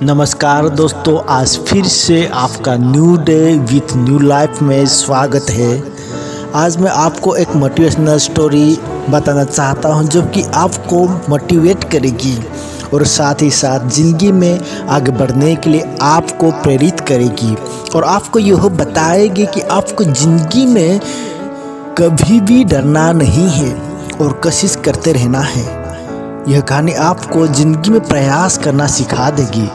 नमस्कार दोस्तों, आज फिर से आपका new day with new life में स्वागत है। आज मैं आपको एक मोटिवेशनल स्टोरी बताना चाहता हूं जो कि आपको मोटिवेट करेगी और साथ ही साथ ज़िंदगी में आगे बढ़ने के लिए आपको प्रेरित करेगी और आपको यह बताएगी कि आपको ज़िंदगी में कभी भी डरना नहीं है और कोशिश करते रहना है। यह कहानी आपको ज़िंदगी में प्रयास करना सिखा देगी।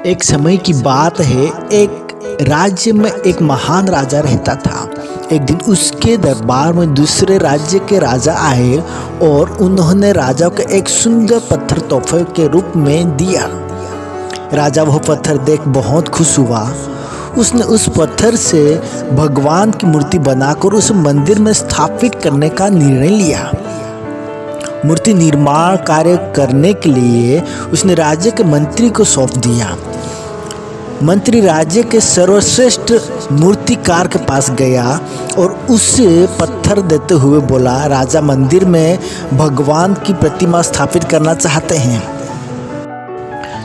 एक समय की बात है, एक राज्य में एक महान राजा रहता था। एक दिन उसके दरबार में दूसरे राज्य के राजा आए और उन्होंने राजा को एक सुंदर पत्थर तोहफे के रूप में दिया। राजा वह पत्थर देख बहुत खुश हुआ। उसने उस पत्थर से भगवान की मूर्ति बनाकर उस मंदिर में स्थापित करने का निर्णय लिया। मूर्ति निर्माण कार्य करने के लिए उसने राज्य के मंत्री को सौंप दिया। मंत्री राज्य के सर्वश्रेष्ठ मूर्तिकार के पास गया और उसे पत्थर देते हुए बोला, राजा मंदिर में भगवान की प्रतिमा स्थापित करना चाहते हैं।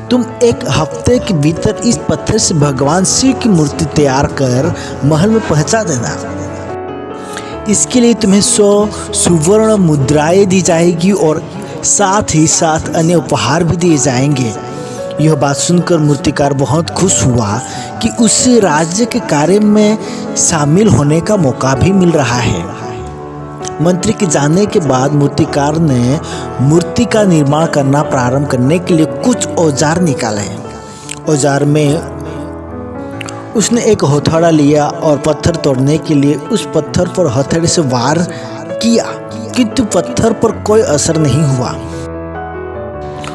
तुम एक हफ्ते के भीतर इस पत्थर से भगवान शिव की मूर्ति तैयार कर महल में पहुंचा देना। इसके लिए तुम्हें 100 सुवर्ण मुद्राएं दी जाएगी और साथ ही साथ अन्य उपहार भी दिए जाएंगे। यह बात सुनकर मूर्तिकार बहुत खुश हुआ कि उसे राज्य के कार्य में शामिल होने का मौका भी मिल रहा है। मंत्री के जाने के बाद मूर्तिकार ने मूर्ति का निर्माण करना प्रारंभ करने के लिए कुछ औजार निकाले। औजार में उसने एक हथौड़ा लिया और पत्थर तोड़ने के लिए उस पत्थर पर हथौड़े से वार किया, किंतु पत्थर पर कोई असर नहीं हुआ।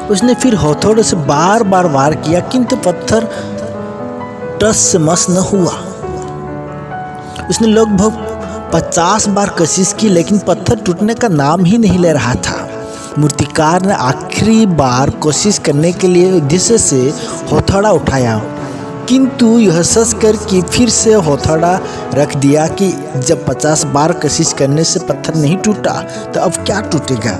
उसने फिर हथौड़े से बार बार वार किया, किंतु पत्थर टस से मस न हुआ। उसने लगभग 50 बार कोशिश की, लेकिन पत्थर टूटने का नाम ही नहीं ले रहा था। मूर्तिकार ने आखिरी बार कोशिश करने के लिए उद्देश्य से हथौड़ा उठाया, किंतु यह सोच कर कि फिर से हथौड़ा रख दिया कि जब 50 बार कोशिश करने से पत्थर नहीं टूटा तो अब क्या टूटेगा।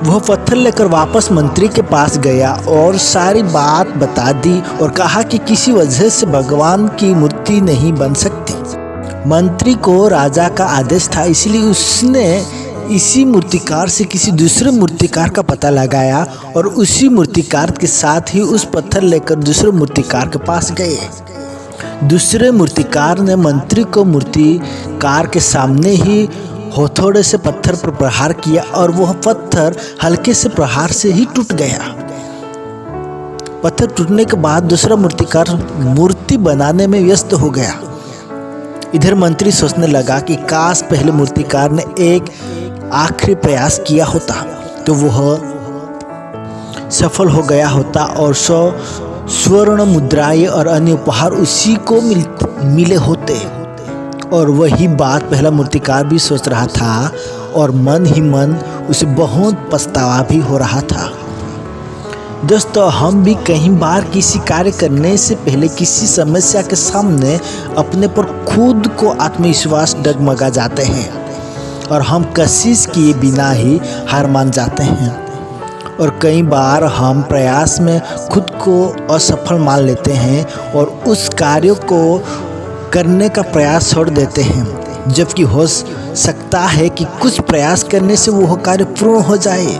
वह पत्थर लेकर वापस मंत्री के पास गया और सारी बात बता दी और कहा कि किसी वजह से भगवान की मूर्ति नहीं बन सकती। मंत्री को राजा का आदेश था, इसलिए उसने इसी मूर्तिकार से किसी दूसरे मूर्तिकार का पता लगाया और उसी मूर्तिकार के साथ ही उस पत्थर लेकर दूसरे मूर्तिकार के पास गए। दूसरे मूर्तिकार ने मंत्री को मूर्तिकार के सामने ही हथौड़े से पत्थर पर प्रहार किया और वह पत्थर हल्के से प्रहार से ही टूट गया। पत्थर टूटने के बाद दूसरा मूर्तिकार मूर्ति बनाने में व्यस्त हो गया। इधर मंत्री सोचने लगा कि काश पहले मूर्तिकार ने एक आखिरी प्रयास किया होता तो वह सफल हो गया होता और 100 स्वर्ण मुद्राएं और अन्य उपहार उसी को मिले होते। और वही बात पहला मूर्तिकार भी सोच रहा था और मन ही मन उसे बहुत पछतावा भी हो रहा था। दोस्तों, हम भी कई बार किसी कार्य करने से पहले किसी समस्या के सामने अपने पर खुद को आत्मविश्वास डगमगा जाते हैं और हम कोशिश किए बिना ही हार मान जाते हैं। और कई बार हम प्रयास में खुद को असफल मान लेते हैं और उस कार्य को करने का प्रयास छोड़ देते हैं, जबकि हो सकता है कि कुछ प्रयास करने से वह कार्य पूर्ण हो जाए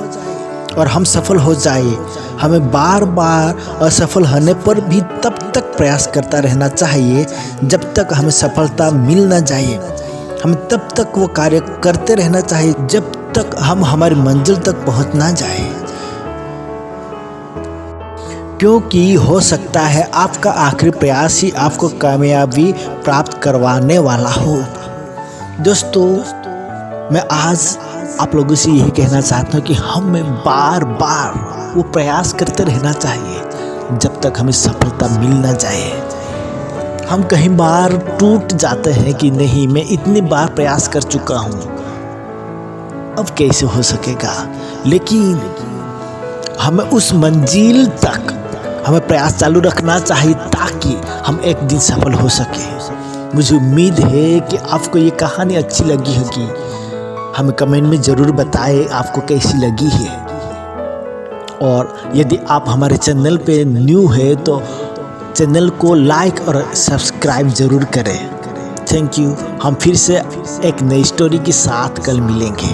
और हम सफल हो जाए। हमें बार बार असफल होने पर भी तब तक प्रयास करता रहना चाहिए जब तक हमें सफलता मिल न जाए। हमें तब तक वो कार्य करते रहना चाहिए जब तक हम हमारी मंजिल तक पहुंच ना जाए, क्योंकि हो सकता है आपका आखिरी प्रयास ही आपको कामयाबी प्राप्त करवाने वाला हो। दोस्तों, मैं आज आप लोगों से यही कहना चाहता हूँ कि हमें बार बार वो प्रयास करते रहना चाहिए जब तक हमें सफलता मिल ना जाए। हम कई बार टूट जाते हैं कि नहीं, मैं इतनी बार प्रयास कर चुका हूँ, अब कैसे हो सकेगा। लेकिन हमें उस मंजिल तक हमें प्रयास चालू रखना चाहिए ताकि हम एक दिन सफल हो सके। मुझे उम्मीद है कि आपको ये कहानी अच्छी लगी होगी। हमें कमेंट में ज़रूर बताएं आपको कैसी लगी है और यदि आप हमारे चैनल पे न्यू है तो चैनल को लाइक और सब्सक्राइब ज़रूर करें। Thank you. हम फिर से एक नई स्टोरी के साथ कल मिलेंगे।